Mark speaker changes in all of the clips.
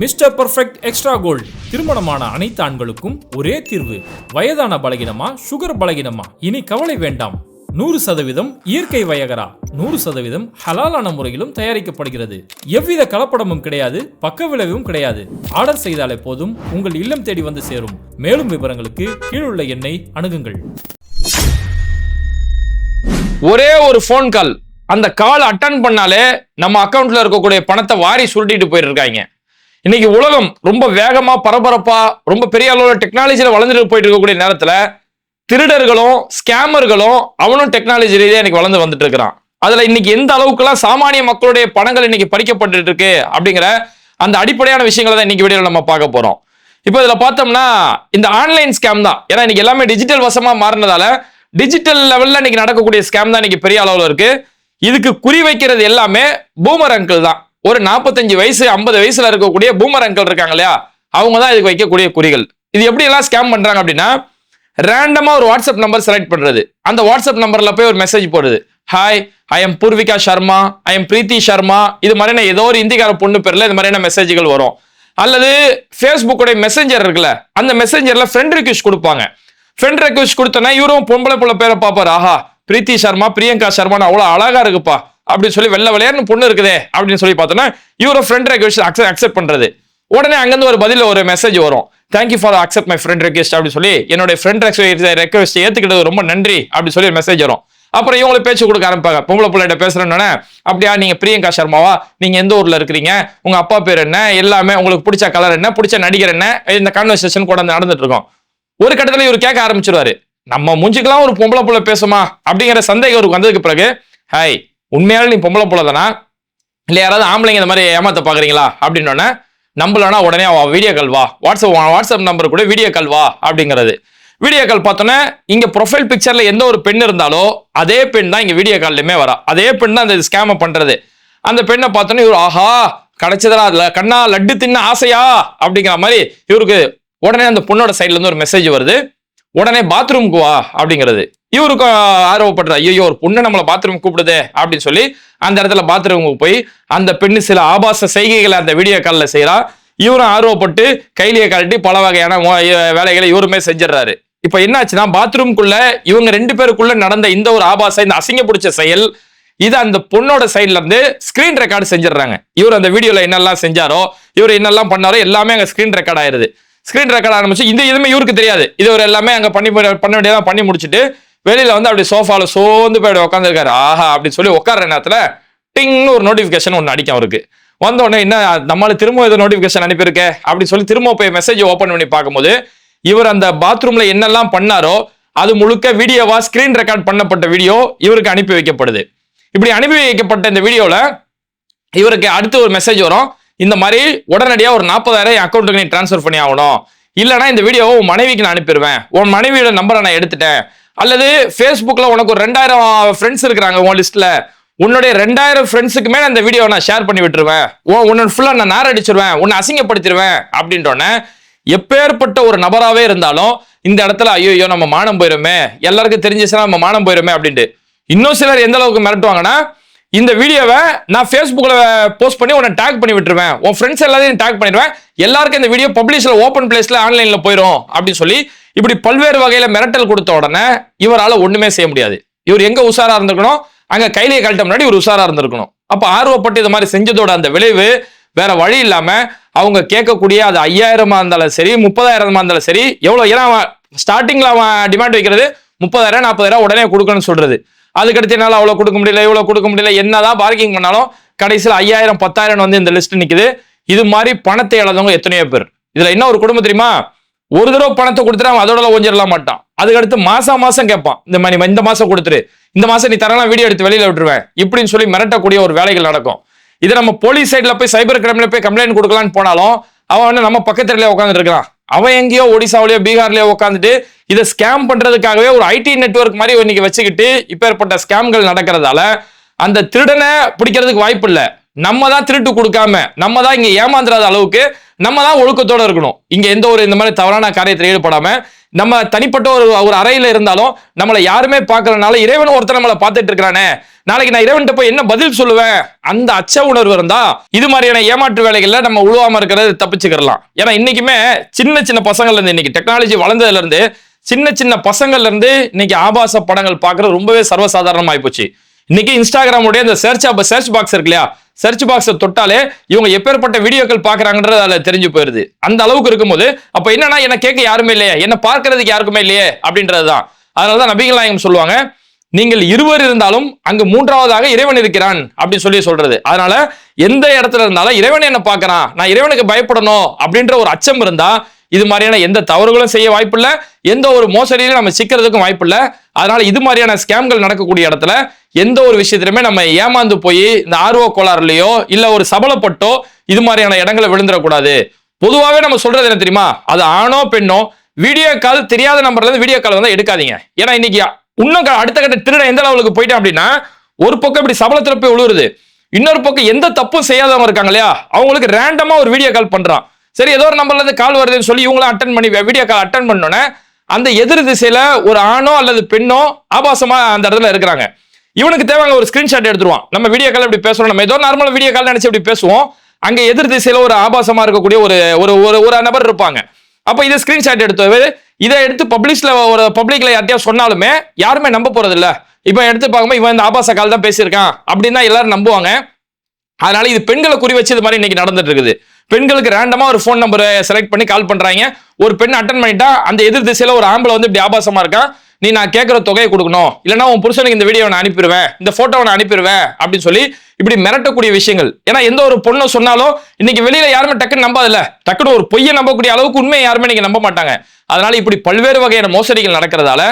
Speaker 1: Mister perfect extra gold திருமணமான அனைத்து ஆண்களுக்கும் ஒரே தீர்வு. வயதான பலகினமா, சுகர் பலகினமா, இனி கவலை வேண்டாம். 100% இயற்கை வயகரா, 100% ஹலாலான முறையிலும் தயாரிக்கப்படுகிறது. எவ்வித கலப்படமும் கிடையாது, பக்க விளைவும் கிடையாது. ஆர்டர் செய்தாலே போதும், உங்கள் இல்லம் தேடி வந்து சேரும். மேலும் விவரங்களுக்கு கீழுள்ள எண்ணை அணுகுங்கள்.
Speaker 2: ஒரே ஒரு போன் கால், அந்த கால் அட்டன் பண்ணாலே நம்ம அக்கௌண்ட்ல இருக்கக்கூடிய பணத்தை வாரி சுருட்டிட்டு போயிட்டு இருக்காங்க. இன்னைக்கு உலகம் ரொம்ப வேகமா பரபரப்பா ரொம்ப பெரிய அளவுல டெக்னாலஜியில வளர்ந்துட்டு போயிட்டு இருக்கக்கூடிய நேரத்துல திருடர்களும் ஸ்கேமர்களும் அவனும் டெக்னாலஜி ரீதியா இன்னைக்கு வளர்ந்து வந்துட்டு இருக்கிறான். அதுல இன்னைக்கு எந்த அளவுக்குலாம் சாமானிய மக்களுடைய பணங்கள் இன்னைக்கு பறிக்கப்பட்டு இருக்கு அப்படிங்கிற அந்த அடிப்படையான விஷயங்களை தான் இன்னைக்கு வீடியோல நம்ம பார்க்க போறோம். இப்போ இதுல பார்த்தோம்னா இந்த ஆன்லைன் ஸ்கேம் தான். ஏன்னா இன்னைக்கு எல்லாமே டிஜிட்டல் வசமா மாறினதால டிஜிட்டல் லெவல்ல இன்னைக்கு நடக்கக்கூடிய ஸ்கேம் தான் இன்னைக்கு பெரிய அளவுல இருக்கு. இதுக்கு குறி வைக்கிறது எல்லாமே பூமர் அங்கிள் தான். ஒரு 45 வயசு 50 வயசுல இருக்கக்கூடிய பூமர் அங்கிள் இருக்காங்க இல்லையா, அவங்க தான் இதுக்கு வைக்கக்கூடிய குறிகள். இது எப்படி எல்லாம் ஸ்கேம் பண்றாங்க அப்படின்னா, ரேண்டமா ஒரு வாட்ஸ்அப் நம்பர் செலக்ட் பண்றது, அந்த வாட்ஸ்அப் நம்பர்ல போய் ஒரு மெசேஜ் போடுறது, hi I am Poorvika Sharma, I am Preethi Sharma, இது மாதிரியான ஏதோ ஒரு இந்திக்கார பொண்ணு பேர்ல இது மாதிரியான மெசேஜ்கள் வரும். அல்லது ஃபேஸ்புக்கோட மெசேஞ்சர் இருக்குல்ல, அந்த மெசேஞ்சர்ல ஃப்ரெண்ட் ரிக்வெஸ்ட் கொடுப்பாங்க. ஃப்ரெண்ட் ரிக்வெஸ்ட் கொடுத்தோன்னா இவரும் பொம்பளை புள்ள பேரை பார்ப்பாரு, ஆஹா பிரீத்தி சர்மா பிரியங்கா சர்மான்னு அவ்வளவு அழகா இருக்குப்பா அப்படின்னு சொல்லி வெள்ளை விளையாடுன்னு பொண்ணு இருக்குதே அப்படின்னு சொல்லி பார்த்தோன்னா இவரும் ஃப்ரெண்ட் ரெக்வெஸ்ட் அக்செப்ட் பண்றது. உடனே அங்கிருந்து ஒரு பதில ஒரு மெசேஜ் வரும், thank you for accept my friend request அப்படின்னு சொல்லி, என்னோட ஃப்ரெண்ட் ரெக்வெஸ்ட் ஏத்துக்கிட்டது ரொம்ப நன்றி அப்படின்னு சொல்லி மெசேஜ் வரும். அப்புறம் இவங்களுக்கு பேச்சு கொடுக்க ஆரம்பிப்பாங்க. பொம்பளை பிள்ளைகிட்ட பேசுறேன்னு, அப்படியா நீங்க பிரியங்கா சர்மாவா, நீங்க எந்த ஊர்ல இருக்கிறீங்க, உங்க அப்பா பேர் என்ன, எல்லாமே உங்களுக்கு பிடிச்ச கலர் என்ன, பிடிச்ச நடிகர் என்ன, இந்த கான்வர்சேஷன் கூட நடந்துட்டு இருக்கும். ஒரு கட்டத்துல இவர் கேட்க ஆரம்பிச்சிருவாரு, நம்ம மூஞ்சிக்கலாம் ஒரு பொம்பளை புள்ள பேசுமா அப்படிங்கிற சந்தேகம் அவருக்கு வந்ததுக்கு பிறகு, ஹாய் உண்மையால நீ பொம்பளை புள்ள தானா, இல்ல யாராவது ஆம்பளைங்க இந்த மாதிரி ஏமாத்த பாக்குறீங்களா அப்படின்னு நம்பலனா உடனே வீடியோ கால் வா, வாட்ஸ்அப் நம்பர் கூட வீடியோ கால் வா அப்படிங்கிறது. வீடியோ கால் பார்த்தோன்னே இங்க ப்ரொஃபைல் பிக்சர்ல எந்த ஒரு பெண் இருந்தாலோ அதே பெண் தான் இங்க வீடியோ கால்லையுமே வரா. அதே பெண் தான் அந்த ஸ்கேம பண்றது. அந்த பெண்ணை பார்த்தோன்னே இவர் ஆஹா கிடைச்சதா அதுல கண்ணா லட்டு தின்ன ஆசையா அப்படிங்கிற மாதிரி இவருக்கு உடனே அந்த பொண்ணோட சைட்ல இருந்து ஒரு மெசேஜ் வருது, உடனே பாத்ரூமுக்கு வா அப்படிங்கிறது. இவருக்கும் ஆர்வப்படுறா, ஐயோ ஒரு பொண்ணு நம்மளை பாத்ரூம் கூப்பிடுதே அப்படின்னு சொல்லி அந்த இடத்துல பாத்ரூமுக்கு போய் அந்த பெண்ணு சில ஆபாச செய்கைகளை அந்த வீடியோ காலில் செய்யறா. இவரும் ஆர்வப்பட்டு கைலியை கழட்டி பல வகையான வேலைகளை இவருமே செஞ்சிடறாரு. இப்ப என்னாச்சுன்னா பாத்ரூம்குள்ள இவங்க 2 பேருக்குள்ள நடந்த இந்த ஒரு ஆபாச இந்த அசிங்க பிடிச்ச செயல் இது அந்த பொண்ணோட சைட்ல இருந்து ஸ்கிரீன் ரெக்கார்டு செஞ்சிடறாங்க. இவர் அந்த வீடியோல என்னெல்லாம் செஞ்சாரோ இவர் என்னெல்லாம் பண்ணாரோ எல்லாமே அங்க ஸ்கிரீன் ரெக்கார்ட் ஆயிருது. ஸ்கிரீன் ரெக்கார்ட் ஆரம்பிச்சு இந்த இதுவுமே இவருக்கு தெரியாது. இது ஒரு எல்லாமே அங்க பண்ண வேண்டியதான் பண்ணி முடிச்சுட்டு வெளியில வந்து அப்படி சோஃபால சோர்ந்து போய் உட்காந்துருக்காரு. ஆஹா அப்படின்னு சொல்லி உட்கார நேரத்துல டிங்னு ஒரு நோட்டிபிகேஷன் ஒன்று அடிக்கும் அவருக்கு. வந்த உடனே என்ன நம்மளால திரும்ப ஏதோ நோட்டிபிகேஷன் அனுப்பியிருக்க அப்படின்னு சொல்லி திரும்ப போய் மெசேஜ் ஓபன் பண்ணி பார்க்கும்போது இவர் அந்த பாத்ரூம்ல என்னெல்லாம் பண்ணாரோ அது முழுக்க வீடியோவா ஸ்கிரீன் ரெக்கார்ட் பண்ணப்பட்ட வீடியோ இவருக்கு அனுப்பி வைக்கப்படுது. இப்படி அனுப்பி வைக்கப்பட்ட இந்த வீடியோல இவருக்கு அடுத்து ஒரு மெசேஜ் வரும், இந்த மாதிரி உடனடியா ஒரு 40,000 அக்கௌண்ட்டுக்கு நீ டிரான்ஸ்ஃபர் பண்ணி ஆகணும், இல்லைன்னா இந்த வீடியோவை உன் மனைவிக்கு நான் அனுப்பிடுவேன், உன் மனைவியோட நம்பரை நான் எடுத்துட்டேன், அல்லது ஃபேஸ்புக்ல உனக்கு ஒரு 2000 ஃப்ரெண்ட்ஸ் இருக்கிறாங்க உன் லிஸ்ட்ல, உன்னுடைய 2000 ஃப்ரெண்ட்ஸுக்கு மேல அந்த வீடியோ நான் ஷேர் பண்ணி விட்டுருவேன், உன்னை ஃபுல்லா நான் நார் அடிச்சிருவேன், உன்னை அசிங்கப்படுத்திடுவேன் அப்படின்றோன்னே எப்பேற்பட்ட ஒரு நபராகவே இருந்தாலும் இந்த இடத்துல ஐயோ நம்ம மானம் போயிருமே, எல்லாருக்கும் தெரிஞ்சிச்சுன்னா நம்ம மானம் போயிருமே அப்படின்ட்டு இன்னும் சிலர் எந்த அளவுக்கு மிரட்டுவாங்கன்னா, இந்த வீடியோவை நான் ஃபேஸ்புக்ல போஸ்ட் பண்ணி உன்னை டேக் பண்ணி விட்டுருவேன், உன் ஃப்ரெண்ட்ஸ் எல்லாத்தையும் டேக் பண்ணிடுவேன், எல்லாருக்கும் இந்த வீடியோ பப்ளிஷ்ல ஓப்பன் பிளேஸ்ல ஆன்லைன்ல போயிடும் அப்படின்னு சொல்லி இப்படி பல்வேறு வகையில மிரட்டல் கொடுத்த உடனே இவரால் ஒண்ணுமே செய்ய முடியாது. இவர் எங்க உஷாரா இருந்திருக்கணும், அங்க கையிலே கழட்ட முன்னாடி இவர் உஷாரா இருந்திருக்கணும். அப்ப ஆர்வப்பட்டு இது மாதிரி செஞ்சதோட அந்த விளைவு வேற வழி இல்லாம அவங்க கேட்கக்கூடிய அது 5,000 இருந்தாலும் சரி 30,000 இருந்தாலும் சரி எவ்வளவு, ஏன்னா ஸ்டார்டிங்ல அவன் டிமாண்ட் வைக்கிறது 30,000 40,000 உடனே கொடுக்கணும்னு சொல்றது. அதுக்கடுத்து என்னால அவ்வளவு கொடுக்க முடியல இவ்வளவு கொடுக்க முடியல, என்னதான் பார்க்கிங் பண்ணாலும் கடைசியில் 5,000 10,000 வந்து இந்த லிஸ்ட் நிக்குது. இது மாதிரி பணத்தை இழந்தவங்க எத்தனையோ பேர். இதுல என்ன ஒரு குடும்பம் தெரியுமா, ஒரு தடவை பணத்தை கொடுத்துட்டு அவன் அதோட ஒஞ்சிடலாம் மாட்டான், அதுக்கடுத்து மாசம் கேட்பான், இந்த மாதிரி இந்த மாசம் கொடுத்துரு, இந்த மாசம் நீ தரலாம் வீடியோ எடுத்து வெளியில விட்டுருவேன் இப்படின்னு சொல்லி மிரட்டக்கூடிய ஒரு வேலைகள் நடக்கும். இது நம்ம போலீஸ் சைட்ல போய் சைபர் கிரைம்ல போய் கம்ப்ளைண்ட் கொடுக்கலான்னு போனாலும் அவன் வந்து நம்ம பக்கத்துல உட்காந்துட்டு இருக்கான். அவன் எங்கேயோ ஒடிசாவிலேயோ பீகார்லயோ உட்காந்துட்டு இதை ஸ்கேம் பண்றதுக்காகவே ஒரு ஐடி நெட்வொர்க் மாதிரி இன்னைக்கு வச்சுக்கிட்டு இப்பேற்பட்ட ஸ்கேம்கள் நடக்கிறதால அந்த திருடனை பிடிக்கிறதுக்கு வாய்ப்பு இல்லை. நம்ம தான் திருட்டு கொடுக்காம நம்ம தான் இங்க ஏமாந்துறாத அளவுக்கு நம்ம தான் ஒழுக்கத்தோட இருக்கணும். இங்க எந்த ஒரு இந்த மாதிரி தவறான காரியத்தில் ஈடுபடாம நம்ம தனிப்பட்ட ஒரு அறையில இருந்தாலும் நம்மளை யாருமே பார்க்கறதுனால இறைவன் ஒருத்தர் நம்மளை பார்த்துட்டு இருக்கிறானே, நாளைக்கு நான் இறைவன்கிட்ட போய் என்ன பதில் சொல்லுவேன், அந்த அச்ச உணர்வு இருந்தா இது மாதிரியான ஏமாற்று வேலைகள்ல நம்ம உழுவாம இருக்கிறது தப்பிச்சுக்கலாம். ஏன்னா இன்னைக்குமே சின்ன சின்ன பசங்கள்ல இருந்து, இன்னைக்கு டெக்னாலஜி வளர்ந்ததுல இருந்து சின்ன சின்ன பசங்கள்ல இருந்து இன்னைக்கு ஆபாச படங்கள் பார்க்கறது ரொம்பவே சர்வசாதாரணமா ஆயிப்போச்சு. இன்னைக்கு இன்ஸ்டாகிராமுடைய இந்த சர்ச் பாக்ஸ் இருக்கு இல்லையா, சர்ச் பாக்ஸை தொட்டாலே இவங்க எப்பேற்பட்ட வீடியோக்கள் பாக்குறாங்கன்றது அதுல தெரிஞ்சு போயிருது. அந்த அளவுக்கு இருக்கும்போது அப்ப என்னன்னா, என்ன கேட்க யாருமே இல்லையே, என்ன பார்க்கறதுக்கு யாருக்குமே இல்லையே அப்படின்றதுதான். அதனாலதான் நபிகள் நாயகம் சொல்லுவாங்க, நீங்கள் இருவர் இருந்தாலும் அங்கு மூன்றாவதாக இறைவன் இருக்கிறான் அப்படின்னு சொல்றது. அதனால எந்த இடத்துல இருந்தாலும் இறைவன் என்ன பார்க்கறான், நான் இறைவனுக்கு பயப்படணும் அப்படின்ற ஒரு அச்சம் இருந்தா இது மாதிரியான எந்த தவறுகளும் செய்ய வாய்ப்பில்லை, எந்த ஒரு மோசடியிலும் நம்ம சிக்கிறதுக்கும் வாய்ப்பில்லை. அதனால இது மாதிரியான ஸ்கேம்கள் நடக்கக்கூடிய இடத்துல எந்த ஒரு விஷயத்திலுமே நம்ம ஏமாந்து போய் இந்த ஆர்வ கோளாறுலையோ இல்ல ஒரு சபலப்பட்டோ இது மாதிரியான இடங்களை விழுந்துடக்கூடாது. பொதுவாகவே நம்ம சொல்றது என்ன தெரியுமா, அது ஆணோ பெண்ணோ வீடியோ கால் தெரியாத நம்பர்ல இருந்து வீடியோ கால் வந்து எடுக்காதீங்க. ஏன்னா இன்னைக்கு இன்னும் அடுத்த கட்ட திருட எந்த லெவலுக்கு போயிட்டேன் அப்படின்னா, ஒரு பக்கம் இப்படி சபலத்துல போய் விழுவுறது, இன்னொரு பக்கம் எந்த தப்பும் செய்யாதவங்க இருக்காங்க இல்லையா, அவங்களுக்கு ரேண்டமா ஒரு வீடியோ கால் பண்றான். சரி, ஏதோ ஒரு நம்பர்ல இருந்து கால் வருதுன்னு சொல்லி இவங்களும் அட்டன் பண்ணி வீடியோ கால் அட்டன் பண்ணோன்னே அந்த எதிர் திசையில ஒரு ஆணோ அல்லது பெண்ணோ ஆபாசமா அந்த இடத்துல இருக்கிறாங்க. இவனுக்கு தேவைங்க ஒரு ஸ்கிரீன்ஷாட் எடுத்துருவான். நம்ம வீடியோ கால் இப்படி பேசுறோம், நம்ம ஏதோ நார்மலா வீடியோ கால் நினைச்சு இப்படி பேசுவோம், அங்க எதிர் திசையில ஒரு ஆபாசமா இருக்கக்கூடிய ஒரு நபர் இருப்பாங்க. அப்ப இதை ஸ்கிரீன்ஷாட் எடுத்து இதை எடுத்து பப்ளிக்ல யார்ட்டையா சொன்னாலுமே யாருமே நம்ப போறது இல்ல. இப்ப எடுத்து பார்க்கும்போது இவன் இந்த ஆபாச கால் தான் பேசியிருக்கான் அப்படின்னு தான் எல்லாரும் நம்புவாங்க. அதனால இது பெண்களை குறி வச்சு இது மாதிரி இன்னைக்கு நடந்துட்டு இருக்குது. பெண்களுக்கு ரேண்டமா ஒரு போன் நம்பரை செலக்ட் பண்ணி கால் பண்றாங்க. ஒரு பெண் அட்டன் பண்ணிட்டா அந்த எதிர் திசையில ஒரு ஆம்பளை வந்து இப்படி ஆபாசமா இருக்கான், நீ நான் கேட்கிற தொகையை கொடுக்கணும், இல்லைன்னா உன் புருஷனுக்கு இந்த வீடியோ நான் அனுப்பிடுவேன், இந்த போட்டோவை நான் அனுப்பிடுவேன் அப்படின்னு சொல்லி இப்படி மிரட்டக்கூடிய விஷயங்கள். ஏன்னா எந்த ஒரு பொண்ணை சொன்னாலும் இன்னைக்கு வெளியில யாருமே டக்குன்னு நம்பாதில்ல, டக்குன்னு ஒரு பொய்யை நம்பக்கூடிய அளவுக்கு உண்மையை யாருமே இன்னைக்கு நம்ப மாட்டாங்க. அதனால இப்படி பல்வேறு வகையான மோசடிகள் நடக்கிறதால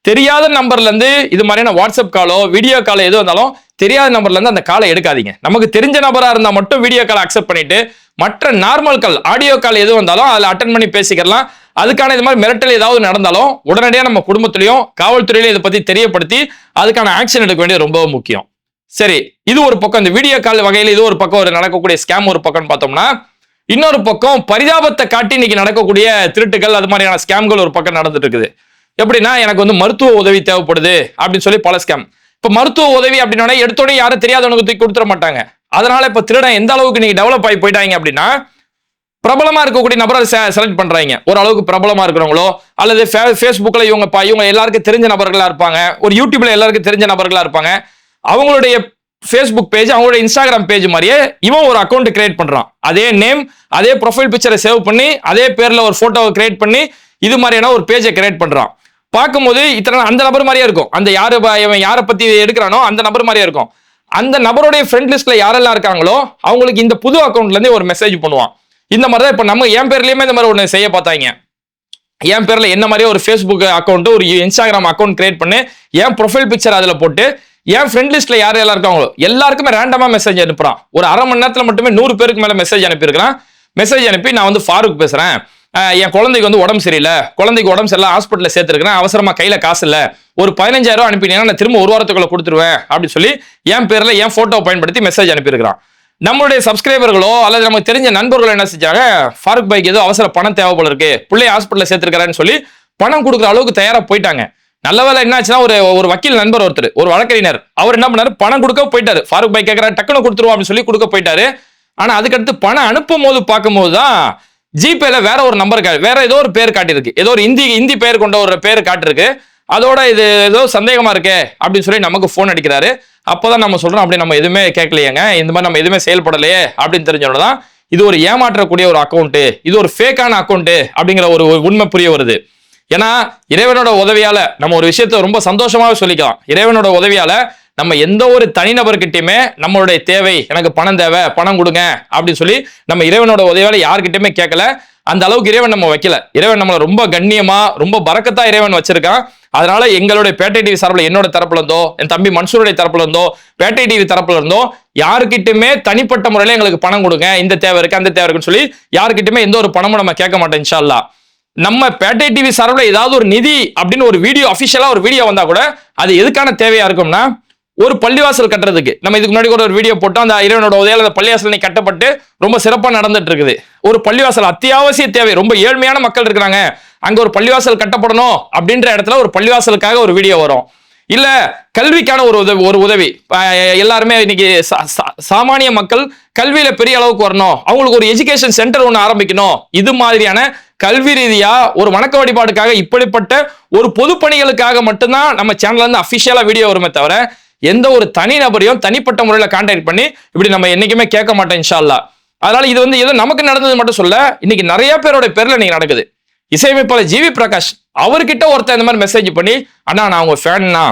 Speaker 2: தெரியாத நம்பர்ல இருந்து இது மாதிரியான வாட்ஸ்அப் காலோ வீடியோ காலோ எது வந்தாலும் தெரியாத நம்பர்ல இருந்து அந்த காலை எடுக்காதீங்க. நமக்கு தெரிஞ்ச நபரா இருந்தா மட்டும் வீடியோ கால் அக்செப்ட் பண்ணிட்டு மற்ற நார்மல் கால் ஆடியோ கால் எது வந்தாலும் அதில் அட்டன் பண்ணி பேசிக்கலாம். அதுக்கான இது மாதிரி மிரட்டல் ஏதாவது நடந்தாலும் உடனடியாக நம்ம குடும்பத்திலையும் காவல்துறையிலும் இதை பத்தி தெரியப்படுத்தி அதுக்கான ஆக்ஷன் எடுக்க வேண்டியது ரொம்ப முக்கியம். சரி, இது ஒரு பக்கம். இந்த வீடியோ கால் வகையில் இது ஒரு பக்கம், ஒரு நடக்கக்கூடிய ஸ்கேம் ஒரு பக்கம் பார்த்தோம்னா, இன்னொரு பக்கம் பரிதாபத்தை காட்டி இன்னைக்கு நடக்கக்கூடிய திருட்டுகள் அது மாதிரியான ஸ்கேம்கள் ஒரு பக்கம் நடந்துட்டு இருக்குது. எப்படின்னா, எனக்கு வந்து மருத்துவ உதவி தேவைப்படுது அப்படின்னு சொல்லி பல ஸ்கேம். இப்ப மருத்துவ உதவி அப்படின்னா எடுத்தோடனே யாரும் தெரியாதவனுக்கு தூக்கி கொடுத்துட மாட்டாங்க. அதனால இப்ப திருடன் எந்த அளவுக்கு நீங்க டெவலப் ஆகி போயிட்டாங்க அப்படின்னா, பிரபலமா இருக்கக்கூடிய நபரை செலக்ட் பண்றாங்க. ஒரு அளவுக்கு பிரபலமா இருக்கிறவங்களோ அல்லது ஃபேஸ்புக்ல இவங்க எல்லாருக்கும் தெரிஞ்ச நபர்களா இருப்பாங்க, ஒரு யூடியூப்ல எல்லாருக்கும் தெரிஞ்ச நபர்களா இருப்பாங்க. அவங்களுடைய ஃபேஸ்புக் பேஜ், அவங்களுடைய இன்ஸ்டாகிராம் பேஜ் மாதிரியே இவன் ஒரு அக்கௌண்ட் கிரியேட் பண்றான். அதே நேம், அதே ப்ரொஃபைல் பிக்சரை சேவ் பண்ணி, அதே பேர்ல ஒரு போட்டோவை கிரியேட் பண்ணி இது மாதிரியான ஒரு பேஜை கிரியேட் பண்றான். பார்க்கும்போது இத்தனை அந்த நபர் மாதிரியே இருக்கும். அந்த யாரை பத்தி எடுக்கிறானோ அந்த நபர் மாதிரியே இருக்கும். அந்த நபருடைய ஃப்ரெண்ட் லிஸ்ட்ல யாரெல்லாம் இருக்காங்களோ அவங்களுக்கு இந்த புது அக்கௌண்ட்ல இருந்து ஒரு மெசேஜ் பண்ணுவான். இந்த மாதிரி தான் இப்ப நம்ம என் பேர்லயுமே இந்த மாதிரி ஒன்று செய்ய பார்த்தாங்க. என் பேர்ல என்ன மாதிரியே ஒரு ஃபேஸ்புக் அக்கௌண்ட், ஒரு இன்ஸ்டாகிராம் அக்கௌண்ட் கிரியேட் பண்ணி என் ப்ரொஃபைல் பிக்சர் அதுல போட்டு என் ஃப்ரெண்ட் லிஸ்ட்ல யாரெல்லாம் இருக்காங்களோ எல்லாருக்குமே ரேண்டமா மெசேஜ் அனுப்புறான். ஒரு அரை மணி நேரத்துல மட்டுமே 100 பேருக்கு மேல மெசேஜ் அனுப்பியிருக்கிறான். மெசேஜ் அனுப்பி, நான் வந்து ஃபாரூக் பேசுறேன், என் குழந்தைக்கு வந்து உடம்பு சரியில்லை, குழந்தைக்கு உடம்பு சரியில்லை, ஹாஸ்பிட்டல்ல சேர்த்துருக்கிறேன், அவசரமா கையில காசு இல்ல, ஒரு 15,000 ரூபாய் அனுப்பினீங்கன்னா நான் திரும்ப ஒரு வாரத்துக்குள்ள கொடுத்துருவேன் அப்படின்னு சொல்லி என் பேர்ல என் போட்டோ பயன்படுத்தி மெசேஜ் அனுப்பியிருக்கிறான். நம்மளுடைய சப்ஸ்கிரைபர்களோ அல்லது நமக்கு தெரிஞ்ச நண்பர்களோ என்ன செஞ்சாங்க, ஃபாரூக் பைக்கு ஏதோ அவசர பணம் தேவை போல இருக்கு, பிள்ளைய ஹாஸ்பிட்டல்ல சேர்த்திருக்காருன்னு சொல்லி பணம் கொடுக்குற அளவுக்கு தயாரா போயிட்டாங்க. நல்ல வேலை என்ன ஆச்சுன்னா, ஒரு வக்கீல் நண்பர் ஒருத்தர், ஒரு வழக்கறிஞர், அவர் என்ன பண்ணாரு, பணம் கொடுக்க போயிட்டாரு. ஃபாரூக் பைக் கேட்கறாரு, டக்குன்னு கொடுத்துருவோம் அப்படின்னு சொல்லி கொடுக்க போயிட்டாரு. ஆனா அதுக்கடுத்து பணம் அனுப்பும் போது பார்க்கும்போது தான் ஜிபேல வேற ஒரு நம்பர், வேற ஏதோ ஒரு பேர் காட்டியிருக்கு, ஏதோ ஒரு இந்தி பேர் கொண்ட ஒரு பேர் காட்டிருக்கு. அதோட இது ஏதோ சந்தேகமா இருக்கே அப்படின்னு சொல்லி நமக்கு போன் அடிக்கிறாரு. அப்பதான் நம்ம சொல்றோம், அப்படி நம்ம எதுவுமே கேட்கலையேங்க, இந்த மாதிரி நம்ம எதுவுமே செயல்படலையே அப்படின்னு தெரிஞ்சோம்தான் இது ஒரு ஏமாற்றக்கூடிய ஒரு அக்கௌண்ட், இது ஒரு ஃபேக்கான அக்கௌண்ட் அப்படிங்கிற ஒரு உண்மை புரிய வருது. ஏன்னா இறைவனோட உதவியால நம்ம ஒரு விஷயத்த ரொம்ப சந்தோஷமாவே சொல்லிக்கலாம். இறைவனோட உதவியால நம்ம எந்த ஒரு தனிநபர்கிட்டயுமே நம்மளுடைய தேவை, எனக்கு பணம் தேவை, பணம் கொடுங்க அப்படின்னு சொல்லி நம்ம இறைவனோட உதவியால யார்கிட்டயுமே கேட்கல. அந்த அளவுக்கு இறைவன் நம்ம வைக்கல. இறைவன் நம்மளை ரொம்ப கண்ணியமா, ரொம்ப பரக்கத்தா இறைவன் வச்சிருக்கான். அதனால எங்களுடைய பேட்டை டிவி சார்பில் என்னோட தரப்புல இருந்தோ, என் தம்பி மன்சூருடைய தரப்புல இருந்தோ, பேட்டை டிவி தரப்புல இருந்தோ யாருக்கிட்டுமே தனிப்பட்ட முறையில எங்களுக்கு பணம் கொடுங்க, இந்த தேவை இருக்கு அந்த தேவை இருக்குன்னு சொல்லி யாருக்கிட்டுமே எந்த ஒரு பணமும் நம்ம கேட்க மாட்டோம் இன்ஷா அல்லாஹ். நம்ம பேட்டை டிவி சார்பில் ஏதாவது ஒரு நிதி அப்படின்னு ஒரு வீடியோ, அபிஷியலா ஒரு வீடியோ வந்தா கூட அது எதுக்கான தேவையா இருக்கும்னா, ஒரு பள்ளிவாசல் கட்டுறதுக்கு. நம்ம இதுக்கு முன்னாடி ஒரு வீடியோ போட்டோம், அந்த இறைவனோட உதவியால அந்த பள்ளிவாசல் கட்டப்பட்டு ரொம்ப சிறப்பா நடந்துட்டு இருக்குது. ஒரு பள்ளிவாசல் அத்தியாவசிய தேவை, ரொம்ப ஏழ்மையான மக்கள் இருக்கிறாங்க, அங்க ஒரு பள்ளிவாசல் கட்டப்படணும் அப்படின்ற இடத்துல ஒரு பள்ளிவாசலுக்காக ஒரு வீடியோ வரும். இல்ல கல்விக்கான ஒரு உதவி எல்லாருமே இன்னைக்கு சாமானிய மக்கள் கல்வியில பெரிய அளவுக்கு வரணும், அவங்களுக்கு ஒரு எஜுகேஷன் சென்டர் ஒன்று ஆரம்பிக்கணும், இது மாதிரியான கல்வி ரீதியா ஒரு வணக்க வழிபாடுக்காக இப்படிப்பட்ட ஒரு பொது பணிகளுக்காக மட்டும்தான் நம்ம சேனல்ல இருந்து அபிஷியலா வீடியோ வருமே தவிர எந்த ஒரு தனி நபரையும் தனிப்பட்ட முறையில் கான்டாக்ட் பண்ணி இப்படி நம்ம என்னைக்குமே கேட்க மாட்டோம் இன்ஷா அல்லாஹ். அதனால இது வந்து ஏதோ நமக்கு நடந்தது மட்டும் சொல்ல, இன்னைக்கு நிறைய பேரோட பேர்ல நீங்க நடக்குது. இசையமைப்பாளர் ஜிவி பிரகாஷ் அவர்கிட்ட ஒருத்தர் இந்த மாதிரி மெசேஜ் பண்ணி, அண்ணா நான் உங்க ஃபேன்னா,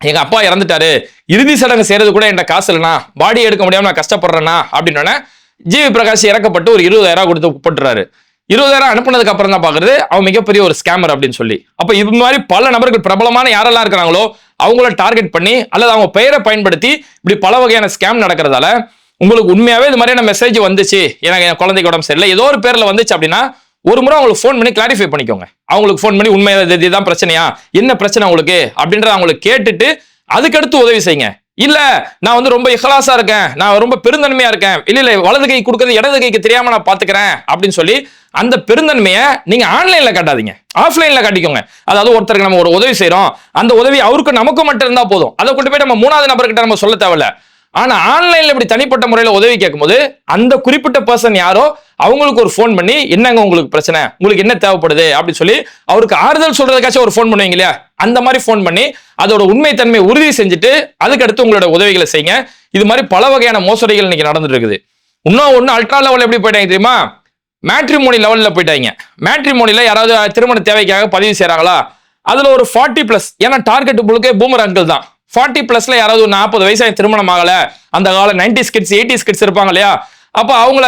Speaker 2: எங்க அப்பா இறந்துட்டாரு, இறுதி சடங்கு செய்யறது கூட என்கிட்ட காசு இல்லைண்ணா, பாடி எடுக்க முடியாம நான் கஷ்டப்படுறேன்னா அப்படின்னு ஜிவி பிரகாஷ் இறக்கப்பட்டு ஒரு 20,000 கொடுத்து போட்டுறாரு. 20,000 அனுப்புனதுக்கு அப்புறம் தான் பாக்குறது அவன் மிகப்பெரிய ஒரு ஸ்கேமர் அப்படின்னு சொல்லி. அப்ப இது மாதிரி பல நபர்கள் பிரபலமான யாரெல்லாம் இருக்கிறாங்களோ அவங்கள டார்கெட் பண்ணி அல்லது அவங்க பெயரை பயன்படுத்தி இப்படி பல வகையான ஸ்கேம் நடக்கிறதால உங்களுக்கு உண்மையாவே இது மாதிரியான மெசேஜ் வந்துச்சு, எனக்கு என் குழந்தைக்கு உடம்பு சரியில்லை ஏதோ ஒரு பேர்ல வந்துச்சு அப்படின்னா ஒரு முறை அவங்களுக்கு ஃபோன் பண்ணி கிளாரிஃபை பண்ணிக்கோங்க. அவங்களுக்கு ஃபோன் பண்ணி உண்மையா இதுதான் பிரச்சனையா, என்ன பிரச்சனை உங்களுக்கு அப்படின்றத அவங்களுக்கு கேட்டுட்டு அதுக்கடுத்து உதவி செய்யுங்க. இல்ல நான் வந்து ரொம்ப இஹ்லாஸா இருக்கேன், நான் ரொம்ப பெருந்தன்மையா இருக்கேன், இல்ல வலது கை கொடுக்கறது இடது கைக்கு தெரியாம நான் பாத்துக்கிறேன் அப்படின்னு சொல்லி அந்த பெருந்தன்மையை நீங்க ஆன்லைன்ல காட்டாதீங்க, ஆஃப்லைன்ல காட்டிக்கோங்க. அதாவது ஒருத்தருக்கு நம்ம ஒரு உதவி செய்யறோம், அந்த உதவி அவருக்கு நமக்கு மட்டும் இருந்தா போதும், அதை கொண்டு போய் நம்ம 3வது நபர்கிட்ட நம்ம சொல்ல தேவையில்ல. ஆனா ஆன்லைன்ல இப்படி தனிப்பட்ட முறையில உதவி கேட்கும்போது அந்த குறிப்பிட்ட பர்சன் யாரோ அவங்களுக்கு ஒரு ஃபோன் பண்ணி என்னங்க உங்களுக்கு பிரச்சனை, உங்களுக்கு என்ன தேவைப்படுது அப்படின்னு சொல்லி அவருக்கு ஆறுதல் சொல்றதுக்காச்சும் ஒரு ஃபோன் பண்ணுவீங்க இல்லையா, அந்த மாதிரி ஃபோன் பண்ணி அதோட உண்மைத்தன்மையை உறுதி செஞ்சுட்டு அதுக்கடுத்து உங்களோட உதவிகளை செய்யுங்க. இது மாதிரி பல வகையான மோசடிகள் இன்னைக்கு நடந்துட்டு இருக்குது. இன்னும் ஒண்ணு அல்ட்ரா லெவல் எப்படி போயிட்டாங்க தெரியுமா, மேட்ரிமோனி லெவல்ல போயிட்டாங்க. மேட்ரிமோனில யாராவது திருமண தேவைக்காக பதிவு செய்யறாங்களா, அதுல ஒரு 40+, ஏன்னா டார்கெட் உங்களுக்கு பூமர் அங்கிள் தான். 40+ல யாராவது ஒரு 40 வயசு திருமணம் ஆகல, அந்த கால 90s கிட்ஸ் 80s கிட்ஸ் இருப்பாங்க இல்லையா, அப்ப அவங்கள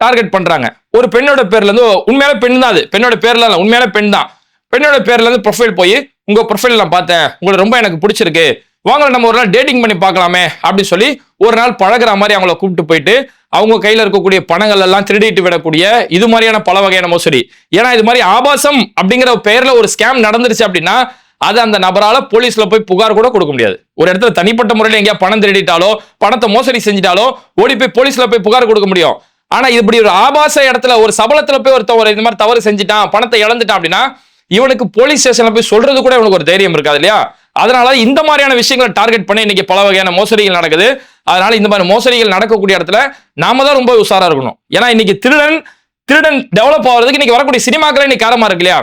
Speaker 2: டார்கெட் பண்றாங்க. ஒரு பெண்ணோட பேர்ல இருந்து, உண்மையால பெண் தான் அது, பெண்ணோட பேர்ல இல்ல, உண்மையால பெண் தான், பெண்ணோட பேர்ல இருந்து ப்ரொஃபைல் போய் உங்க ப்ரொஃபைல் நான் பார்த்தேன், உங்களை ரொம்ப எனக்கு பிடிச்சிருக்கு, வாங்க நம்ம ஒரு நாள் டேட்டிங் பண்ணி பார்க்கலாமே அப்படின்னு சொல்லி ஒரு நாள் பழகுற மாதிரி அவங்கள கூப்பிட்டு போயிட்டு அவங்க கையில இருக்கக்கூடிய பணங்கள் எல்லாம் திருடிட்டு விடக்கூடிய இது மாதிரியான பல வகையான மோசடி. ஏன்னா இது மாதிரி ஆபாசம் அப்படிங்கிற பெயர்ல ஒரு ஸ்கேம் நடந்துருச்சு அப்படின்னா அது அந்த நபரால போலீஸ்ல போய் புகார் கூட கொடுக்க முடியாது. ஒரு இடத்துல தனிப்பட்ட முறையில் எங்கேயா பணம் திருடிட்டாலோ பணத்தை மோசடி செஞ்சிட்டாலோ ஓடி போய் போலீஸ்ல போய் புகார் கொடுக்க முடியும். ஆனா இப்படி ஒரு ஆபாச இடத்துல ஒரு சபலத்துல போய் ஒருத்தர் இந்த மாதிரி தவறு செஞ்சுட்டான், பணத்தை இழந்துட்டான் அப்படின்னா இவனுக்கு போலீஸ் ஸ்டேஷன்ல போய் சொல்றது கூட இவனுக்கு ஒரு தைரியம் இருக்காது இல்லையா. அதனால இந்த மாதிரியான விஷயங்களை டார்கெட் பண்ணி இன்னைக்கு பல வகையான மோசடிகள் நடக்குது. அதனால இந்த மாதிரி மோசடிகள் நடக்கக்கூடிய இடத்துல நாம தான் ரொம்ப உஷாரா இருக்கணும். ஏன்னா இன்னைக்கு திருடன் டெவலப் ஆகிறதுக்கு இன்னைக்கு வரக்கூடிய சினிமாக்களே இன்னைக்கு காரணமா இருக்கு இல்லையா.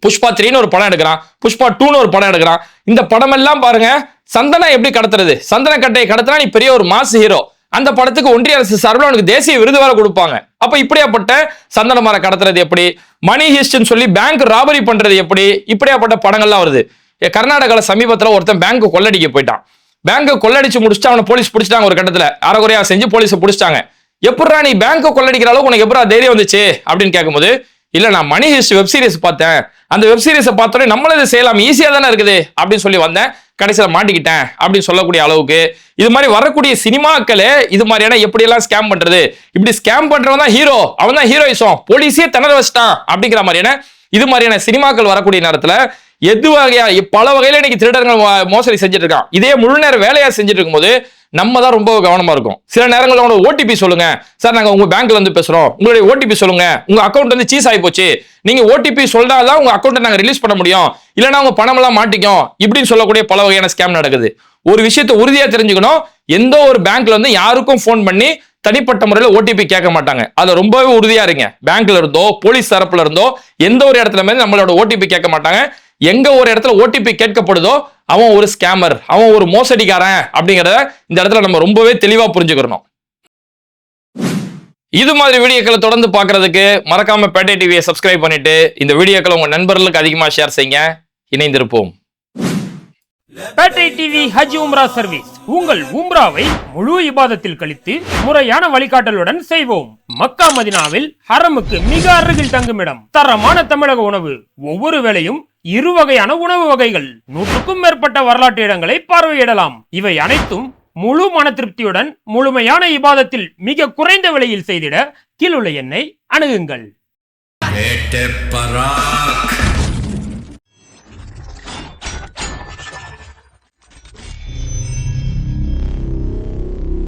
Speaker 2: புஷ்பா 3 ஒரு படம் எடுக்கிறான், புஷ்பா 2 ஒரு படம் எடுக்கிறான். இந்த படம் எல்லாம் பாருங்க, சந்தனா எப்படி கடத்துறது, சந்தன கட்டையை கடத்தினா நீ பெரிய ஒரு மாஸ் ஹீரோ, அந்த படத்துக்கு ஒன்றிய அரசு சார்பில் உனக்கு தேசிய விருது வர கொடுப்பாங்க. அப்ப இப்படியாப்பட்ட சந்தன மரம் கடத்துறது எப்படி, மணி ஹிஸ்ட்னு சொல்லி பேங்க் ராபரி பண்றது எப்படி, இப்படியாப்பட்ட படங்கள்லாம் வருது. கர்நாடகால சமீபத்தில் ஒருத்தன் பேங்க் கொள்ளடிக்க போயிட்டான். பேங்க் கொள்ளடிச்சு முடிச்சுட்டு அவனை போலீஸ் பிடிச்சிட்டாங்க. ஒரு கட்டத்தில் அறகுறையா செஞ்சு போலீஸை பிடிச்சிட்டாங்க. எப்படா நீ பேங்க் கொள்ளடிக்கிற அளவுக்கு உனக்கு எப்படா தைரியம் வந்துச்சு அப்படின்னு கேட்கும்போது, இல்ல நான் மணி ஹிஸ்ட் வெப் சீரிஸ் பார்த்தேன், அந்த வெப் சீரிஸை பார்த்தோன்னே நம்மள இதை செய்யலாம், ஈஸியா தானே இருக்குது அப்படின்னு சொல்லி வந்தேன், கடைசியில மாட்டிக்கிட்டேன் அப்படின்னு சொல்லக்கூடிய அளவுக்கு இது மாதிரி வரக்கூடிய சினிமாக்களே இது மாதிரியான எப்படி எல்லாம் ஸ்கேம் பண்றது, இப்படி ஸ்கேம் பண்றவன் தான் ஹீரோ, அவன் தான் ஹீரோயிசம், போலீஸே திணற வச்சிட்டான் அப்படிங்கிற மாதிரியான இது மாதிரியான சினிமாக்கள் வரக்கூடிய நேரத்துல எது வகையா பல வகையில இன்னைக்கு திருடர்கள் மோசடி செஞ்சுட்டு இருக்கான். இதே முழு நேர வேலையா செஞ்சுட்டு இருக்கும்போது நம்ம தான் ரொம்ப கவனமா இருக்கும். சில நேரங்களில் ஓடிபி சொல்லுங்க சார், நாங்க உங்க பேங்க்ல இருந்து பேசுறோம், உங்களுடைய ஓடிபி சொல்லுங்க, உங்க அக்கௌண்ட் வந்து சீஸ் ஆகி போச்சு, நீங்க ஓடிபி சொல்றாதான் உங்க அக்கௌண்ட்டை நாங்க ரிலீஸ் பண்ண முடியும், இல்லைன்னா உங்க பணம் எல்லாம் மாட்டிக்கும் இப்படின்னு சொல்லக்கூடிய பல வகையான ஸ்கேம் நடக்குது. ஒரு விஷயத்தை உறுதியா தெரிஞ்சுக்கணும், எந்த ஒரு பேங்க்ல வந்து யாருக்கும் போன் பண்ணி தனிப்பட்ட முறையில் ஓடிபி கேட்க மாட்டாங்க. அதுல ரொம்பவே உறுதியா இருங்க. பேங்க்ல இருந்தோ போலீஸ் தரப்புல இருந்தோ எந்த ஒரு இடத்துல மாதிரி நம்மளோட ஓடிபி கேட்க மாட்டாங்க. எங்க ஒரு இடத்துல ஓடிபி கேட்கப்படுதோ அவன் ஒரு ஸ்கேமர், அவன் ஒரு மோசடிக்காரன் அப்படிங்கறத இந்த இடத்துல நம்ம ரொம்பவே தெளிவா புரிஞ்சுக்கணும். இது மாதிரி வீடியோக்களை தொடர்ந்து பார்க்கிறதுக்கு மறக்காம பேட்டை டிவியை சப்ஸ்கிரைப் பண்ணிட்டு இந்த வீடியோக்களை உங்க நண்பர்களுக்கு அதிகமா ஷேர் செய்யுங்க. இணைந்திருப்போம்.
Speaker 3: பேட்டை டிவி ஹஜ் உம்ரா சர்வீஸ். உங்கள் உம்ராவை முழு இபாதத்தில் கழித்து முறையான வழிகாட்டலுடன் செய்வோம். மக்கா மதினாவில் ஹரமுக்கு மிக அருகில் தங்குமிடம், தரமான தமிழக உணவு, ஒவ்வொரு வேளையும் 2 வகையான உணவு வகைகள், 100க்கும் மேற்பட்ட வரலாற்று இடங்களை பார்வையிடலாம். இவை அனைத்தும் முழு மன திருப்தியுடன் முழுமையான இபாதத்தில் மிக குறைந்த விலையில் செய்திட கீழுள்ள எண்ணை அணுகுங்கள்.